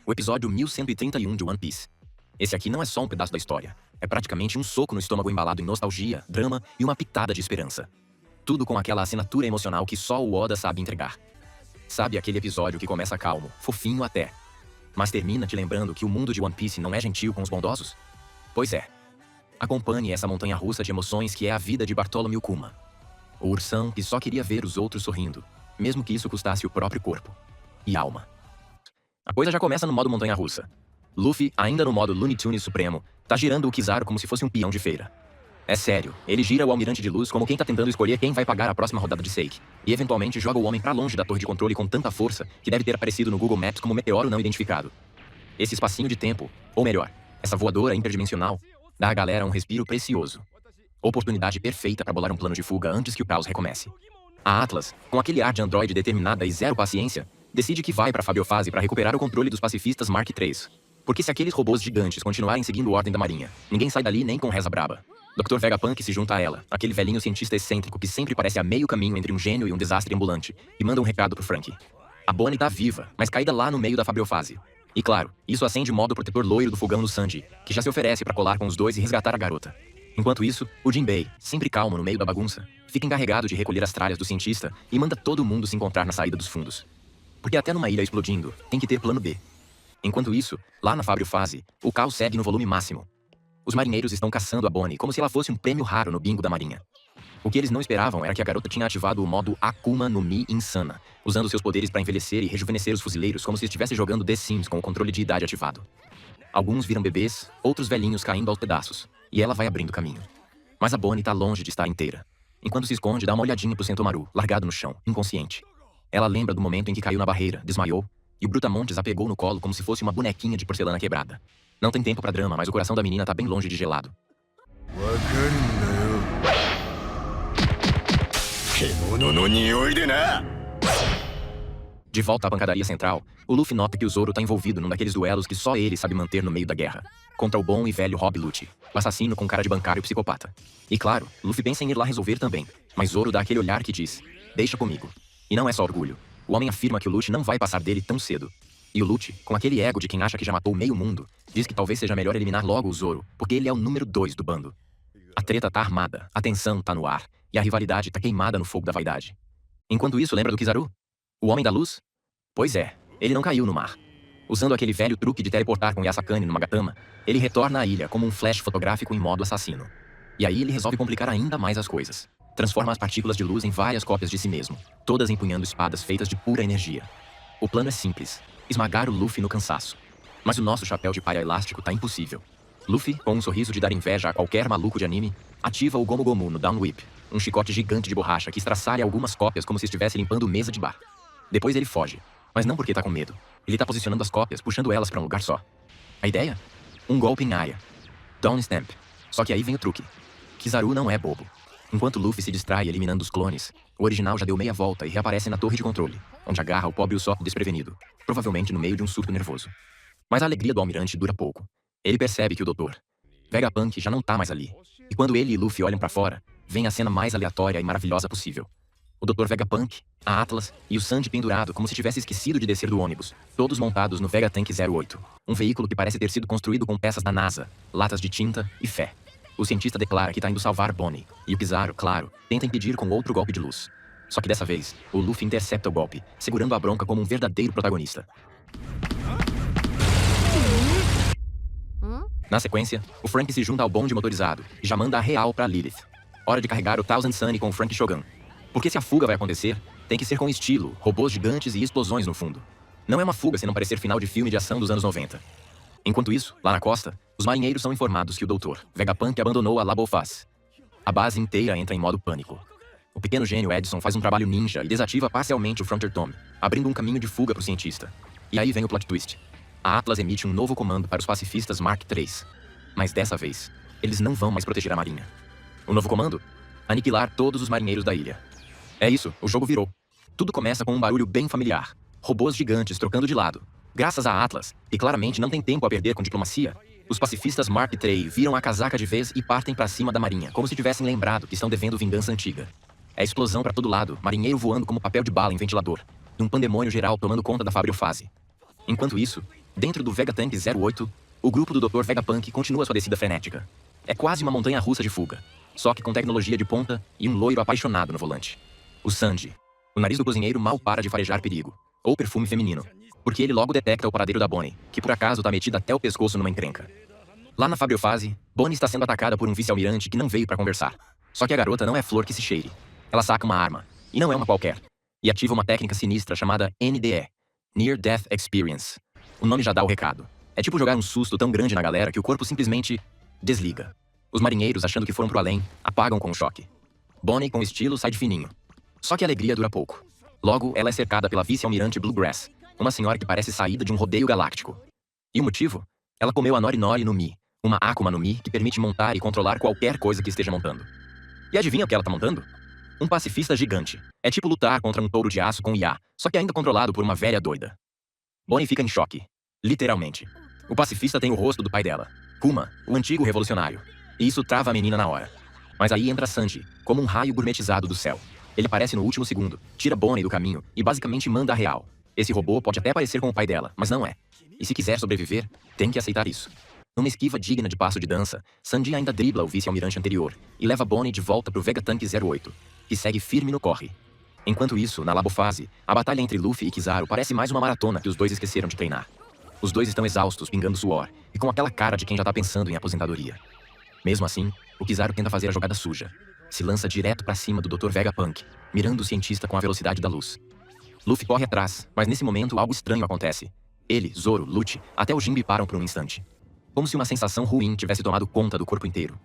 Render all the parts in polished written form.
O episódio 1131 de One Piece. Esse aqui não é só um pedaço da história. É praticamente um soco no estômago embalado em nostalgia, drama e uma pitada de esperança. Tudo com aquela assinatura emocional que só o Oda sabe entregar. Sabe aquele episódio que começa calmo, fofinho até, mas termina te lembrando que o mundo de One Piece não é gentil com os bondosos? Pois é. Acompanhe essa montanha-russa de emoções que é a vida de Bartholomew Kuma. O ursão que só queria ver os outros sorrindo, mesmo que isso custasse o próprio corpo e alma. A coisa já começa no modo montanha-russa. Luffy, ainda no modo Looney Tunes Supremo, tá girando o Kizaru como se fosse um peão de feira. É sério, ele gira o Almirante de Luz como quem tá tentando escolher quem vai pagar a próxima rodada de Sake, e eventualmente joga o homem pra longe da torre de controle com tanta força que deve ter aparecido no Google Maps como meteoro não identificado. Esse espacinho de tempo, ou melhor, essa voadora interdimensional, dá à galera um respiro precioso. Oportunidade perfeita pra bolar um plano de fuga antes que o caos recomece. A Atlas, com aquele ar de androide determinada e zero paciência, decide que vai pra Fabiofase pra recuperar o controle dos pacifistas Mark III. Porque se aqueles robôs gigantes continuarem seguindo a ordem da marinha, ninguém sai dali nem com reza braba. Dr. Vegapunk se junta a ela, aquele velhinho cientista excêntrico que sempre parece a meio caminho entre um gênio e um desastre ambulante, e manda um recado pro Franky. A Bonnie tá viva, mas caída lá no meio da Fabiofase. E claro, isso acende o modo protetor loiro do fogão no Sanji, que já se oferece pra colar com os dois e resgatar a garota. Enquanto isso, o Jinbei, sempre calmo no meio da bagunça, fica encarregado de recolher as tralhas do cientista e manda todo mundo se encontrar na saída dos fundos. Porque até numa ilha explodindo, tem que ter plano B. Enquanto isso, lá na Fabiofase, o caos segue no volume máximo. Os marinheiros estão caçando a Bonnie como se ela fosse um prêmio raro no bingo da marinha. O que eles não esperavam era que a garota tinha ativado o modo Akuma no Mi insana, usando seus poderes para envelhecer e rejuvenescer os fuzileiros como se estivesse jogando The Sims com o controle de idade ativado. Alguns viram bebês, outros velhinhos caindo aos pedaços, e ela vai abrindo caminho. Mas a Bonnie tá longe de estar inteira. Enquanto se esconde, dá uma olhadinha pro Sentomaru, largado no chão, inconsciente. Ela lembra do momento em que caiu na barreira, desmaiou, e o Brutamontes a pegou no colo como se fosse uma bonequinha de porcelana quebrada. Não tem tempo pra drama, mas o coração da menina tá bem longe de gelado. De volta à pancadaria central, o Luffy nota que o Zoro tá envolvido num daqueles duelos que só ele sabe manter no meio da guerra, contra o bom e velho Rob Lucci, o assassino com cara de bancário psicopata. E claro, Luffy pensa em ir lá resolver também, mas Zoro dá aquele olhar que diz: deixa comigo. E não é só orgulho. O homem afirma que o Lucci não vai passar dele tão cedo. E o Lucci, com aquele ego de quem acha que já matou meio mundo, diz que talvez seja melhor eliminar logo o Zoro, porque ele é o número 2 do bando. A treta tá armada, a tensão tá no ar, e a rivalidade tá queimada no fogo da vaidade. Enquanto isso, lembra do Kizaru? O Homem da Luz? Pois é, ele não caiu no mar. Usando aquele velho truque de teleportar com Yasakani no Magatama, ele retorna à ilha como um flash fotográfico em modo assassino. E aí ele resolve complicar ainda mais as coisas. Transforma as partículas de luz em várias cópias de si mesmo, todas empunhando espadas feitas de pura energia. O plano é simples: esmagar o Luffy no cansaço. Mas o nosso chapéu de palha elástico tá impossível. Luffy, com um sorriso de dar inveja a qualquer maluco de anime, ativa o Gomu Gomu no Down Whip, um chicote gigante de borracha que estraçalha algumas cópias como se estivesse limpando mesa de bar. Depois ele foge, mas não porque tá com medo. Ele tá posicionando as cópias, puxando elas pra um lugar só. A ideia? Um golpe em área. Dawn Stamp. Só que aí vem o truque. Kizaru não é bobo. Enquanto Luffy se distrai eliminando os clones, o original já deu meia volta e reaparece na torre de controle, onde agarra o pobre Usopp desprevenido, provavelmente no meio de um surto nervoso. Mas a alegria do almirante dura pouco. Ele percebe que o Dr. Vegapunk já não tá mais ali, e quando ele e Luffy olham pra fora, vem a cena mais aleatória e maravilhosa possível. O Dr. Vegapunk, a Atlas e o Sanji pendurado como se tivesse esquecido de descer do ônibus, todos montados no Vegatank 08, um veículo que parece ter sido construído com peças da NASA, latas de tinta e fé. O cientista declara que tá indo salvar Bonnie, e o Kizaru, claro, tenta impedir com outro golpe de luz. Só que dessa vez, o Luffy intercepta o golpe, segurando a bronca como um verdadeiro protagonista. Na sequência, o Frank se junta ao bonde motorizado e já manda a real pra Lilith. Hora de carregar o Thousand Sunny com o Frank Shogun. Porque se a fuga vai acontecer, tem que ser com estilo, robôs gigantes e explosões no fundo. Não é uma fuga se não parecer final de filme de ação dos anos 90. Enquanto isso, lá na costa, os marinheiros são informados que o Dr. Vegapunk abandonou a Labofaz. A base inteira entra em modo pânico. O pequeno gênio Edson faz um trabalho ninja e desativa parcialmente o Frontier Tomb, abrindo um caminho de fuga pro cientista. E aí vem o plot twist. A Atlas emite um novo comando para os pacifistas Mark III. Mas dessa vez, eles não vão mais proteger a marinha. O novo comando? Aniquilar todos os marinheiros da ilha. É isso, o jogo virou. Tudo começa com um barulho bem familiar. Robôs gigantes trocando de lado. Graças a Atlas, que claramente não tem tempo a perder com diplomacia, os pacifistas Mark III viram a casaca de vez e partem pra cima da marinha, como se tivessem lembrado que estão devendo vingança antiga. É explosão pra todo lado, marinheiro voando como papel de bala em ventilador, e um pandemônio geral tomando conta da Fabiofase. Enquanto isso, dentro do Vegapunk 08, o grupo do Dr. Vegapunk continua sua descida frenética. É quase uma montanha-russa de fuga, só que com tecnologia de ponta e um loiro apaixonado no volante. O Sanji. O nariz do cozinheiro mal para de farejar perigo, ou perfume feminino, porque ele logo detecta o paradeiro da Bonnie, que por acaso tá metida até o pescoço numa encrenca. Lá na Fabriofase, Bonnie está sendo atacada por um vice-almirante que não veio pra conversar. Só que a garota não é flor que se cheire. Ela saca uma arma, e não é uma qualquer, e ativa uma técnica sinistra chamada NDE, Near Death Experience. O nome já dá o recado. É tipo jogar um susto tão grande na galera que o corpo simplesmente desliga. Os marinheiros, achando que foram pro além, apagam com o choque. Bonnie, com estilo, sai de fininho. Só que a alegria dura pouco. Logo, ela é cercada pela vice-almirante Bluegrass, uma senhora que parece saída de um rodeio galáctico. E o motivo? Ela comeu a Nori Nori no Mi, uma Akuma no Mi que permite montar e controlar qualquer coisa que esteja montando. E adivinha o que ela tá montando? Um pacifista gigante. É tipo lutar contra um touro de aço com IA, só que ainda controlado por uma velha doida. Bonnie fica em choque. Literalmente. O pacifista tem o rosto do pai dela, Kuma, o antigo revolucionário. E isso trava a menina na hora. Mas aí entra Sanji, como um raio gourmetizado do céu. Ele aparece no último segundo, tira Bonnie do caminho e basicamente manda a real. Esse robô pode até parecer com o pai dela, mas não é. E se quiser sobreviver, tem que aceitar isso. Numa esquiva digna de passo de dança, Sanji ainda dribla o vice-almirante anterior e leva Bonnie de volta pro Vegapunk 08, que segue firme no corre. Enquanto isso, na Labofase, a batalha entre Luffy e Kizaru parece mais uma maratona que os dois esqueceram de treinar. Os dois estão exaustos, pingando suor, e com aquela cara de quem já tá pensando em aposentadoria. Mesmo assim, o Kizaru tenta fazer a jogada suja. Se lança direto pra cima do Dr. Vegapunk, mirando o cientista com a velocidade da luz. Luffy corre atrás, mas nesse momento algo estranho acontece. Ele, Zoro, Lute, até o Jinbe param por um instante. Como se uma sensação ruim tivesse tomado conta do corpo inteiro.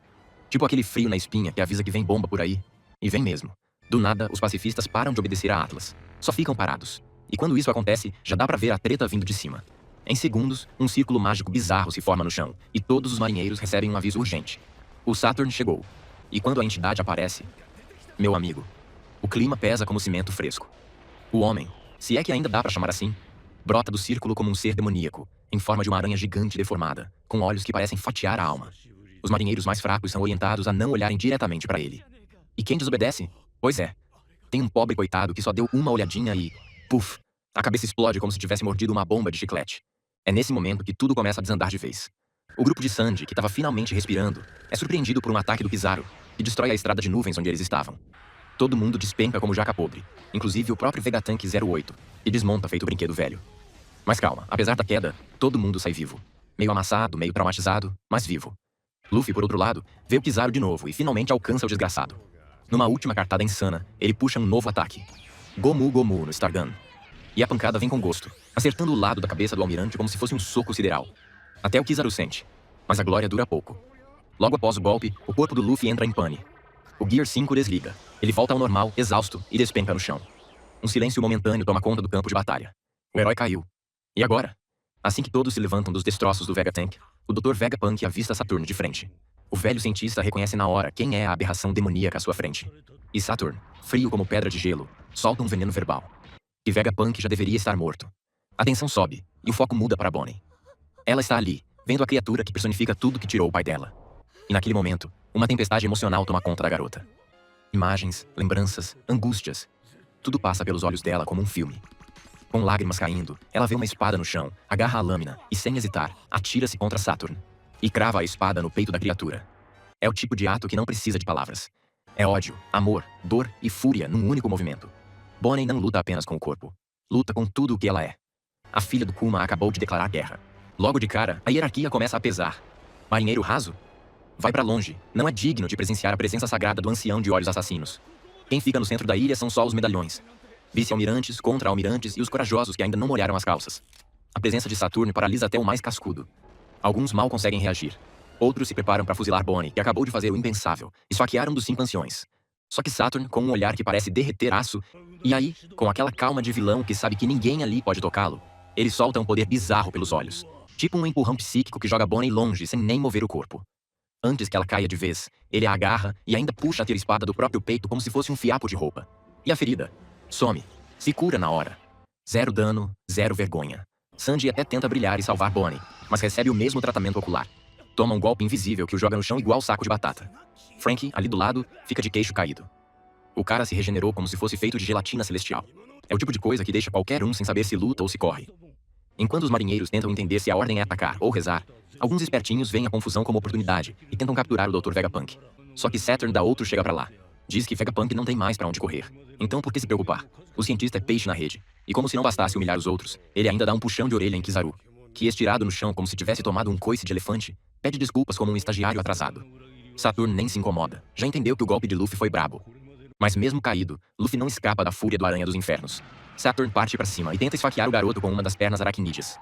Tipo aquele frio na espinha que avisa que vem bomba por aí. E vem mesmo. Do nada, os pacifistas param de obedecer a Atlas. Só ficam parados. E quando isso acontece, já dá pra ver a treta vindo de cima. Em segundos, um círculo mágico bizarro se forma no chão, e todos os marinheiros recebem um aviso urgente. O Saturn chegou. E quando a entidade aparece... Meu amigo, o clima pesa como cimento fresco. O homem, se é que ainda dá pra chamar assim, brota do círculo como um ser demoníaco, em forma de uma aranha gigante deformada, com olhos que parecem fatiar a alma. Os marinheiros mais fracos são orientados a não olharem diretamente pra ele. E quem desobedece? Pois é. Tem um pobre coitado que só deu uma olhadinha e... Puf! A cabeça explode como se tivesse mordido uma bomba de chiclete. É nesse momento que tudo começa a desandar de vez. O grupo de Sanji, que estava finalmente respirando, é surpreendido por um ataque do Kizaru, que destrói a estrada de nuvens onde eles estavam. Todo mundo despenca como jaca podre, inclusive o próprio Vegapunk 08, que desmonta feito brinquedo velho. Mas calma, apesar da queda, todo mundo sai vivo. Meio amassado, meio traumatizado, mas vivo. Luffy, por outro lado, vê o Kizaru de novo e finalmente alcança o desgraçado. Numa última cartada insana, ele puxa um novo ataque. Gomu Gomu no Stargun. E a pancada vem com gosto, acertando o lado da cabeça do almirante como se fosse um soco sideral. Até o Kizaru sente. Mas a glória dura pouco. Logo após o golpe, o corpo do Luffy entra em pane. O Gear 5 desliga. Ele volta ao normal, exausto, e despenca no chão. Um silêncio momentâneo toma conta do campo de batalha. O herói caiu. E agora? Assim que todos se levantam dos destroços do Vegapunk, o Dr. Vegapunk avista Saturn de frente. O velho cientista reconhece na hora quem é a aberração demoníaca à sua frente. E Saturn, frio como pedra de gelo, solta um veneno verbal. E Vegapunk já deveria estar morto. A tensão sobe, e o foco muda para Bonnie. Ela está ali, vendo a criatura que personifica tudo que tirou o pai dela. E naquele momento, uma tempestade emocional toma conta da garota. Imagens, lembranças, angústias. Tudo passa pelos olhos dela como um filme. Com lágrimas caindo, ela vê uma espada no chão, agarra a lâmina e, sem hesitar, atira-se contra Saturn. E crava a espada no peito da criatura. É o tipo de ato que não precisa de palavras. É ódio, amor, dor e fúria num único movimento. Bonnie não luta apenas com o corpo. Luta com tudo o que ela é. A filha do Kuma acabou de declarar guerra. Logo de cara, a hierarquia começa a pesar. Marinheiro raso? Vai pra longe. Não é digno de presenciar a presença sagrada do ancião de olhos assassinos. Quem fica no centro da ilha são só os medalhões. Vice-almirantes, contra-almirantes e os corajosos que ainda não molharam as calças. A presença de Saturno paralisa até o mais cascudo. Alguns mal conseguem reagir. Outros se preparam para fuzilar Bonnie, que acabou de fazer o impensável, esfaquear um dos 5 anciões. Só que Saturn, com um olhar que parece derreter aço, e aí, com aquela calma de vilão que sabe que ninguém ali pode tocá-lo, ele solta um poder bizarro pelos olhos. Tipo um empurrão psíquico que joga Bonnie longe sem nem mover o corpo. Antes que ela caia de vez, ele a agarra e ainda puxa a tira-espada do próprio peito como se fosse um fiapo de roupa. E a ferida? Some. Se cura na hora. 0 dano, 0 vergonha. Sanji até tenta brilhar e salvar Bonnie, mas recebe o mesmo tratamento ocular. Toma um golpe invisível que o joga no chão igual saco de batata. Frank, ali do lado, fica de queixo caído. O cara se regenerou como se fosse feito de gelatina celestial. É o tipo de coisa que deixa qualquer um sem saber se luta ou se corre. Enquanto os marinheiros tentam entender se a ordem é atacar ou rezar, alguns espertinhos veem a confusão como oportunidade e tentam capturar o Dr. Vegapunk. Só que Saturn dá outro chega pra lá. Diz que Vegapunk não tem mais pra onde correr. Então por que se preocupar? O cientista é peixe na rede. E como se não bastasse humilhar os outros, ele ainda dá um puxão de orelha em Kizaru, que, estirado no chão como se tivesse tomado um coice de elefante, pede desculpas como um estagiário atrasado. Saturn nem se incomoda. Já entendeu que o golpe de Luffy foi brabo. Mas mesmo caído, Luffy não escapa da fúria do Aranha dos Infernos. Saturn parte pra cima e tenta esfaquear o garoto com uma das pernas aracnídeas.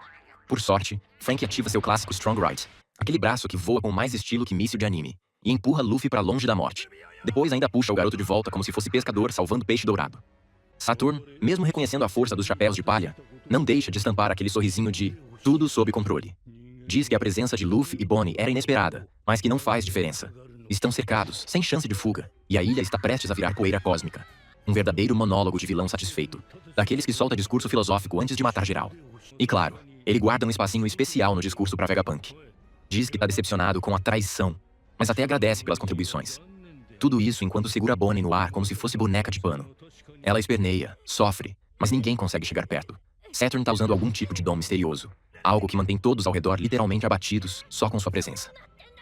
Por sorte, Frank ativa seu clássico Strong Right, aquele braço que voa com mais estilo que míssil de anime, e empurra Luffy pra longe da morte. Depois ainda puxa o garoto de volta como se fosse pescador salvando peixe dourado. Saturn, mesmo reconhecendo a força dos chapéus de palha, não deixa de estampar aquele sorrisinho de tudo sob controle. Diz que a presença de Luffy e Bonnie era inesperada, mas que não faz diferença. Estão cercados, sem chance de fuga, e a ilha está prestes a virar poeira cósmica. Um verdadeiro monólogo de vilão satisfeito, daqueles que solta discurso filosófico antes de matar geral. E claro, ele guarda um espacinho especial no discurso pra Vegapunk. Diz que tá decepcionado com a traição, mas até agradece pelas contribuições. Tudo isso enquanto segura Bonnie no ar como se fosse boneca de pano. Ela esperneia, sofre, mas ninguém consegue chegar perto. Saturn tá usando algum tipo de dom misterioso, algo que mantém todos ao redor literalmente abatidos só com sua presença.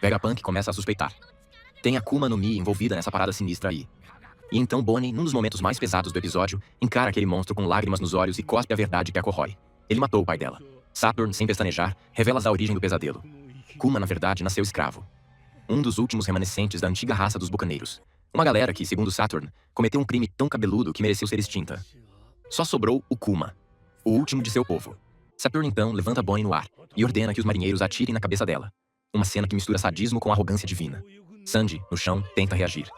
Vegapunk começa a suspeitar. Tem a Akuma no Mi envolvida nessa parada sinistra aí. E então Bonnie, num dos momentos mais pesados do episódio, encara aquele monstro com lágrimas nos olhos e cospe a verdade que a corrói. Ele matou o pai dela. Saturn, sem pestanejar, revela a origem do pesadelo. Kuma, na verdade, nasceu escravo. Um dos últimos remanescentes da antiga raça dos bucaneiros. Uma galera que, segundo Saturn, cometeu um crime tão cabeludo que mereceu ser extinta. Só sobrou o Kuma, o último de seu povo. Saturn então levanta Bonnie no ar e ordena que os marinheiros atirem na cabeça dela. Uma cena que mistura sadismo com arrogância divina. Sandy, no chão, tenta reagir.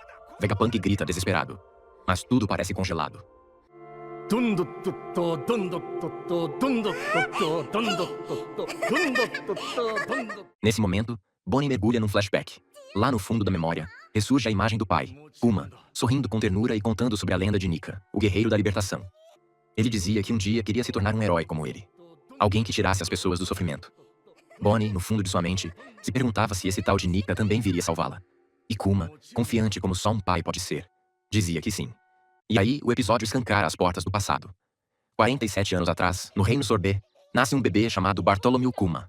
Vegapunk grita desesperado. Mas tudo parece congelado. Nesse momento, Bonnie mergulha num flashback. Lá no fundo da memória, ressurge a imagem do pai, Kuma, sorrindo com ternura e contando sobre a lenda de Nika, o guerreiro da libertação. Ele dizia que um dia queria se tornar um herói como ele. Alguém que tirasse as pessoas do sofrimento. Bonnie, no fundo de sua mente, se perguntava se esse tal de Nika também viria salvá-la. E Kuma, confiante como só um pai pode ser, dizia que sim. E aí, o episódio escancara as portas do passado. 47 anos atrás, no Reino Sorbet, nasce um bebê chamado Bartholomew Kuma,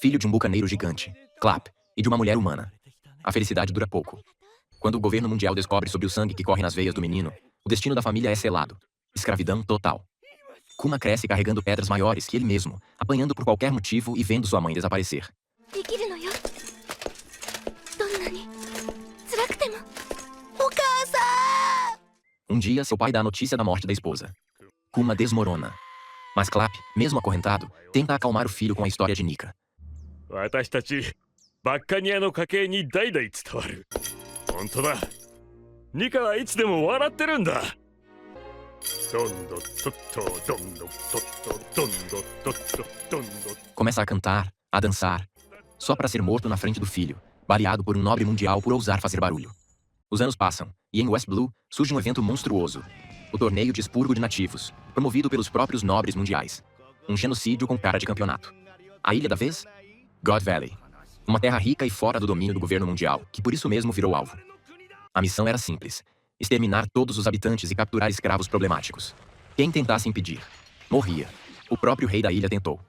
filho de um bucaneiro gigante, Clap, e de uma mulher humana. A felicidade dura pouco. Quando o governo mundial descobre sobre o sangue que corre nas veias do menino, o destino da família é selado. Escravidão total. Kuma cresce carregando pedras maiores que ele mesmo, apanhando por qualquer motivo e vendo sua mãe desaparecer. Um dia, seu pai dá a notícia da morte da esposa. Kuma desmorona. Mas Clap, mesmo acorrentado, tenta acalmar o filho com a história de Nika. Começa a cantar, a dançar, só para ser morto na frente do filho, baleado por um nobre mundial por ousar fazer barulho. Os anos passam, e em West Blue surge um evento monstruoso. O torneio de expurgo de nativos, promovido pelos próprios nobres mundiais. Um genocídio com cara de campeonato. A ilha da vez? God Valley. Uma terra rica e fora do domínio do governo mundial, que por isso mesmo virou alvo. A missão era simples: exterminar todos os habitantes e capturar escravos problemáticos. Quem tentasse impedir, morria. O próprio rei da ilha tentou.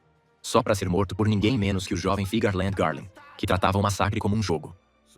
Só para ser morto por ninguém menos que o jovem Figarland Garland, que tratava o massacre como um jogo.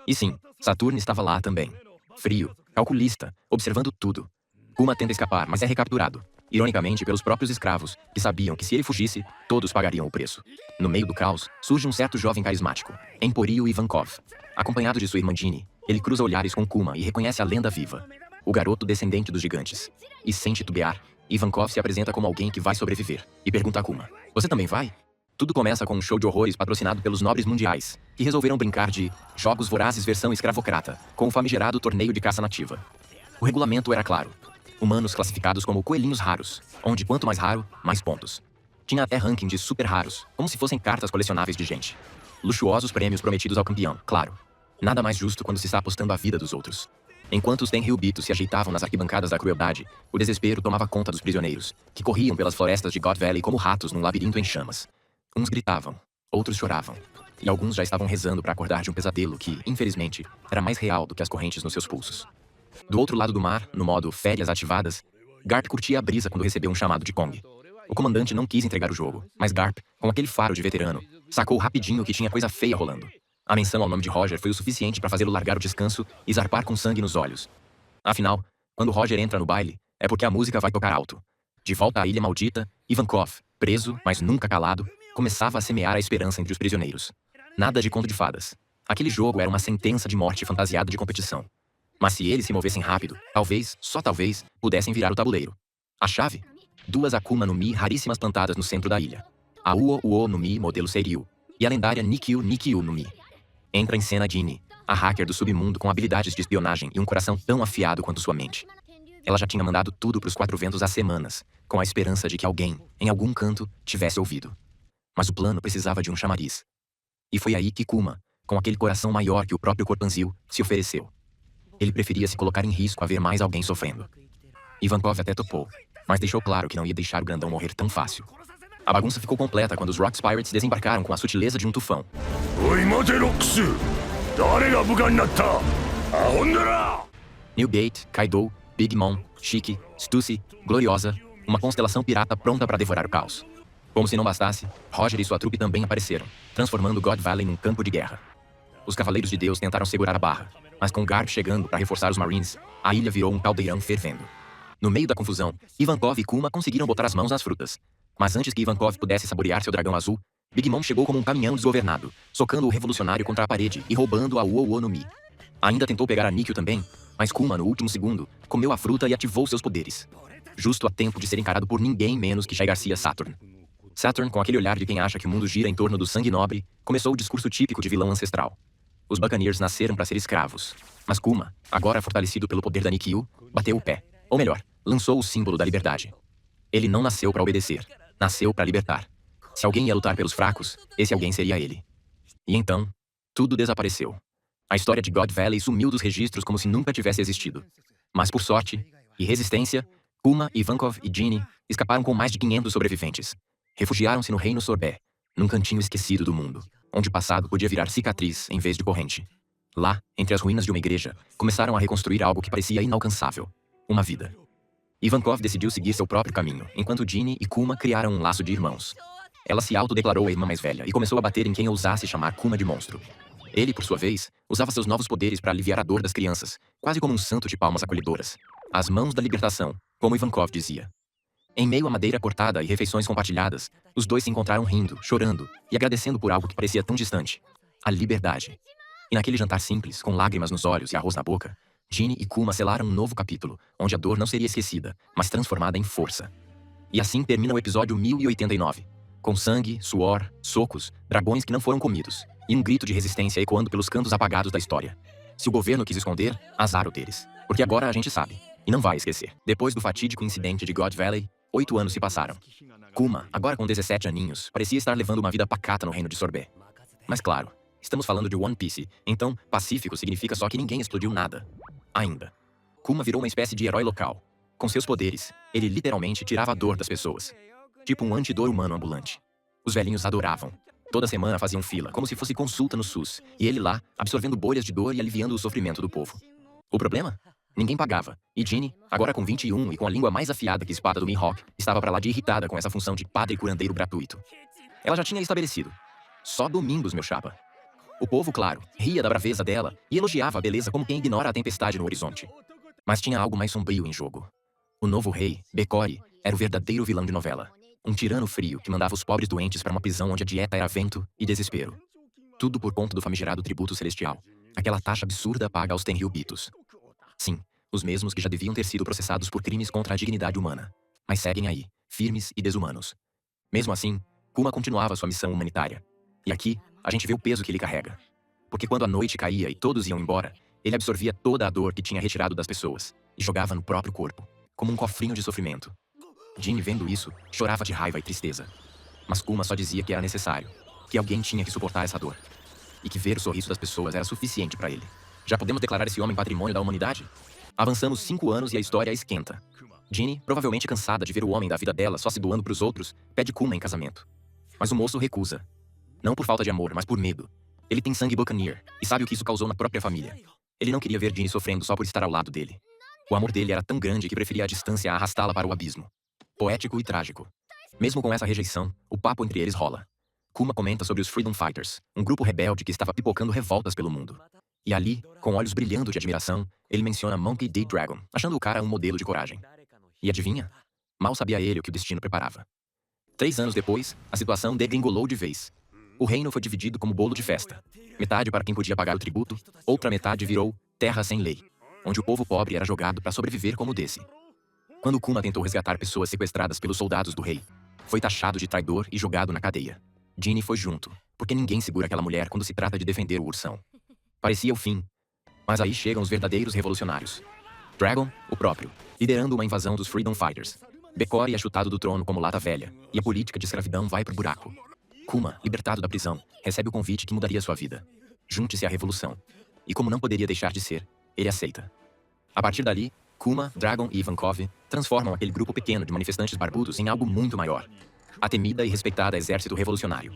E sim, Saturn estava lá também. Frio, calculista, observando tudo. Kuma tenta escapar, mas é recapturado. Ironicamente pelos próprios escravos, que sabiam que se ele fugisse, todos pagariam o preço. No meio do caos, surge um certo jovem carismático, Emporio Ivankov. Acompanhado de sua irmã Ginny, ele cruza olhares com Kuma e reconhece a lenda viva. O garoto descendente dos gigantes. E sem titubear, Ivankov se apresenta como alguém que vai sobreviver. E pergunta a Kuma: "Você também vai?" Tudo começa com um show de horrores patrocinado pelos nobres mundiais, que resolveram brincar de Jogos Vorazes versão escravocrata, com o famigerado torneio de caça nativa. O regulamento era claro. Humanos classificados como coelhinhos raros, onde quanto mais raro, mais pontos. Tinha até ranking de super raros, como se fossem cartas colecionáveis de gente. Luxuosos prêmios prometidos ao campeão, claro. Nada mais justo quando se está apostando a vida dos outros. Enquanto os Tenryubitos se ajeitavam nas arquibancadas da crueldade, o desespero tomava conta dos prisioneiros, que corriam pelas florestas de God Valley como ratos num labirinto em chamas. Uns gritavam, outros choravam, e alguns já estavam rezando para acordar de um pesadelo que, infelizmente, era mais real do que as correntes nos seus pulsos. Do outro lado do mar, no modo férias ativadas, Garp curtia a brisa quando recebeu um chamado de Kong. O comandante não quis entregar o jogo, mas Garp, com aquele faro de veterano, sacou rapidinho que tinha coisa feia rolando. A menção ao nome de Roger foi o suficiente para fazê-lo largar o descanso e zarpar com sangue nos olhos. Afinal, quando Roger entra no baile, é porque a música vai tocar alto. De volta à Ilha Maldita, Ivankov, preso, mas nunca calado, começava a semear a esperança entre os prisioneiros. Nada de conto de fadas. Aquele jogo era uma sentença de morte fantasiada de competição. Mas se eles se movessem rápido, talvez, só talvez, pudessem virar o tabuleiro. A chave? 2 Akuma no Mi raríssimas plantadas no centro da ilha. A Uo no Mi modelo Seiryu e a lendária Nikyu no Mi. Entra em cena Jinny, a hacker do submundo com habilidades de espionagem e um coração tão afiado quanto sua mente. Ela já tinha mandado tudo pros 4 ventos há semanas, com a esperança de que alguém, em algum canto, tivesse ouvido. Mas o plano precisava de um chamariz. E foi aí que Kuma, com aquele coração maior que o próprio Corpanzil, se ofereceu. Ele preferia se colocar em risco a ver mais alguém sofrendo. Ivankov até topou, mas deixou claro que não ia deixar o grandão morrer tão fácil. A bagunça ficou completa quando os Rocks Pirates desembarcaram com a sutileza de um tufão. Newgate, Kaido, Big Mom, Shiki, Stussy, Gloriosa, uma constelação pirata pronta para devorar o caos. Como se não bastasse, Roger e sua trupe também apareceram, transformando God Valley num campo de guerra. Os Cavaleiros de Deus tentaram segurar a barra, mas com Garp chegando para reforçar os Marines, a ilha virou um caldeirão fervendo. No meio da confusão, Ivankov e Kuma conseguiram botar as mãos nas frutas. Mas antes que Ivankov pudesse saborear seu dragão azul, Big Mom chegou como um caminhão desgovernado, socando o revolucionário contra a parede e roubando a Uo no Mi. Ainda tentou pegar a Nikyu também, mas Kuma, no último segundo, comeu a fruta e ativou seus poderes. Justo a tempo de ser encarado por ninguém menos que Jai Garcia Saturn. Saturn, com aquele olhar de quem acha que o mundo gira em torno do sangue nobre, começou o discurso típico de vilão ancestral. Os Buccaneers nasceram para ser escravos. Mas Kuma, agora fortalecido pelo poder da Nikyu, bateu o pé. Ou melhor, lançou o símbolo da liberdade. Ele não nasceu para obedecer. Nasceu para libertar. Se alguém ia lutar pelos fracos, esse alguém seria ele. E então, tudo desapareceu. A história de God Valley sumiu dos registros como se nunca tivesse existido. Mas por sorte e resistência, Kuma, Ivankov e Jinny escaparam com mais de 500 sobreviventes. Refugiaram-se no Reino Sorbet, num cantinho esquecido do mundo, onde o passado podia virar cicatriz em vez de corrente. Lá, entre as ruínas de uma igreja, começaram a reconstruir algo que parecia inalcançável. Uma vida. Ivankov decidiu seguir seu próprio caminho, enquanto Jinny e Kuma criaram um laço de irmãos. Ela se autodeclarou a irmã mais velha e começou a bater em quem ousasse chamar Kuma de monstro. Ele, por sua vez, usava seus novos poderes para aliviar a dor das crianças, quase como um santo de palmas acolhedoras. As mãos da libertação, como Ivankov dizia. Em meio à madeira cortada e refeições compartilhadas, os dois se encontraram rindo, chorando e agradecendo por algo que parecia tão distante. A liberdade. E naquele jantar simples, com lágrimas nos olhos e arroz na boca, Jinny e Kuma selaram um novo capítulo, onde a dor não seria esquecida, mas transformada em força. E assim termina o episódio 1089. Com sangue, suor, socos, dragões que não foram comidos, e um grito de resistência ecoando pelos cantos apagados da história. Se o governo quis esconder, azar o deles. Porque agora a gente sabe, e não vai esquecer. Depois do fatídico incidente de God Valley, 8 anos se passaram. Kuma, agora com 17 aninhos, parecia estar levando uma vida pacata no reino de Sorbet. Mas claro, estamos falando de One Piece, então pacífico significa só que ninguém explodiu nada. Ainda. Kuma virou uma espécie de herói local. Com seus poderes, ele literalmente tirava a dor das pessoas. Tipo um antidor humano ambulante. Os velhinhos adoravam. Toda semana faziam fila, como se fosse consulta no SUS, e ele lá, absorvendo bolhas de dor e aliviando o sofrimento do povo. O problema? Ninguém pagava. E Jinny, agora com 21 e com a língua mais afiada que a espada do Mihawk, estava pra lá de irritada com essa função de padre curandeiro gratuito. Ela já tinha estabelecido. Só domingos, meu chapa. O povo, claro, ria da braveza dela e elogiava a beleza como quem ignora a tempestade no horizonte. Mas tinha algo mais sombrio em jogo. O novo rei, Bekori, era o verdadeiro vilão de novela. Um tirano frio que mandava os pobres doentes para uma prisão onde a dieta era vento e desespero. Tudo por conta do famigerado tributo celestial. Aquela taxa absurda paga aos Tenryubitos. Sim, os mesmos que já deviam ter sido processados por crimes contra a dignidade humana. Mas seguem aí, firmes e desumanos. Mesmo assim, Kuma continuava sua missão humanitária. E aqui, a gente vê o peso que ele carrega. Porque quando a noite caía e todos iam embora, ele absorvia toda a dor que tinha retirado das pessoas e jogava no próprio corpo, como um cofrinho de sofrimento. Jinny, vendo isso, chorava de raiva e tristeza. Mas Kuma só dizia que era necessário, que alguém tinha que suportar essa dor. E que ver o sorriso das pessoas era suficiente para ele. Já podemos declarar esse homem patrimônio da humanidade? Avançamos 5 anos e a história esquenta. Jinny, provavelmente cansada de ver o homem da vida dela só se doando pros outros, pede Kuma em casamento. Mas o moço recusa. Não por falta de amor, mas por medo. Ele tem sangue Buccaneer, e sabe o que isso causou na própria família. Ele não queria ver Jinny sofrendo só por estar ao lado dele. O amor dele era tão grande que preferia a distância a arrastá-la para o abismo. Poético e trágico. Mesmo com essa rejeição, o papo entre eles rola. Kuma comenta sobre os Freedom Fighters, um grupo rebelde que estava pipocando revoltas pelo mundo. E ali, com olhos brilhando de admiração, ele menciona Monkey D. Dragon, achando o cara um modelo de coragem. E adivinha? Mal sabia ele o que o destino preparava. 3 anos depois, a situação degringolou de vez. O reino foi dividido como bolo de festa. Metade para quem podia pagar o tributo, outra metade virou terra sem lei, onde o povo pobre era jogado para sobreviver como desse. Quando Kuma tentou resgatar pessoas sequestradas pelos soldados do rei, foi taxado de traidor e jogado na cadeia. Ginny foi junto, porque ninguém segura aquela mulher quando se trata de defender o ursão. Parecia o fim. Mas aí chegam os verdadeiros revolucionários. Dragon, o próprio, liderando uma invasão dos Freedom Fighters. Bekori é chutado do trono como lata velha, e a política de escravidão vai pro buraco. Kuma, libertado da prisão, recebe o convite que mudaria sua vida. Junte-se à revolução. E como não poderia deixar de ser, ele aceita. A partir dali, Kuma, Dragon e Ivankov transformam aquele grupo pequeno de manifestantes barbudos em algo muito maior. A temida e respeitada exército revolucionário.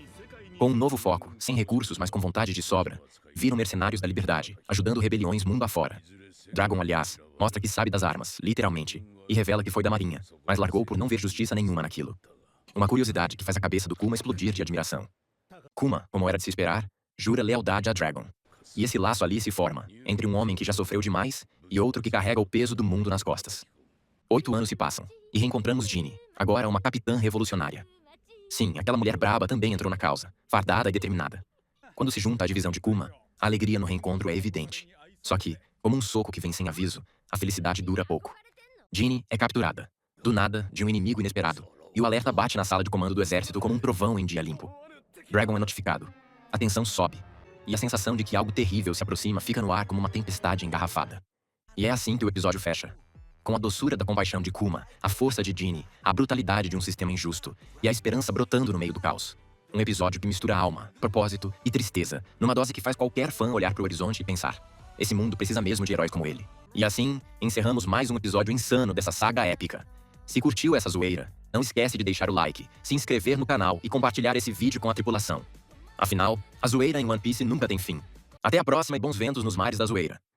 Com um novo foco, sem recursos, mas com vontade de sobra, viram mercenários da liberdade, ajudando rebeliões mundo afora. Dragon, aliás, mostra que sabe das armas, literalmente, e revela que foi da marinha, mas largou por não ver justiça nenhuma naquilo. Uma curiosidade que faz a cabeça do Kuma explodir de admiração. Kuma, como era de se esperar, jura lealdade a Dragon. E esse laço ali se forma, entre um homem que já sofreu demais e outro que carrega o peso do mundo nas costas. 8 anos se passam, e reencontramos Ginny, agora uma capitã revolucionária. Sim, aquela mulher braba também entrou na causa, fardada e determinada. Quando se junta à divisão de Kuma, a alegria no reencontro é evidente. Só que, como um soco que vem sem aviso, a felicidade dura pouco. Ginny é capturada, do nada, de um inimigo inesperado, e o alerta bate na sala de comando do exército como um trovão em dia limpo. Dragon é notificado. A tensão sobe, e a sensação de que algo terrível se aproxima fica no ar como uma tempestade engarrafada. E é assim que o episódio fecha. Com a doçura da compaixão de Kuma, a força de Ginny, a brutalidade de um sistema injusto e a esperança brotando no meio do caos. Um episódio que mistura alma, propósito e tristeza, numa dose que faz qualquer fã olhar pro horizonte e pensar: esse mundo precisa mesmo de heróis como ele. E assim, encerramos mais um episódio insano dessa saga épica. Se curtiu essa zoeira, não esquece de deixar o like, se inscrever no canal e compartilhar esse vídeo com a tripulação. Afinal, a zoeira em One Piece nunca tem fim. Até a próxima e bons ventos nos mares da zoeira.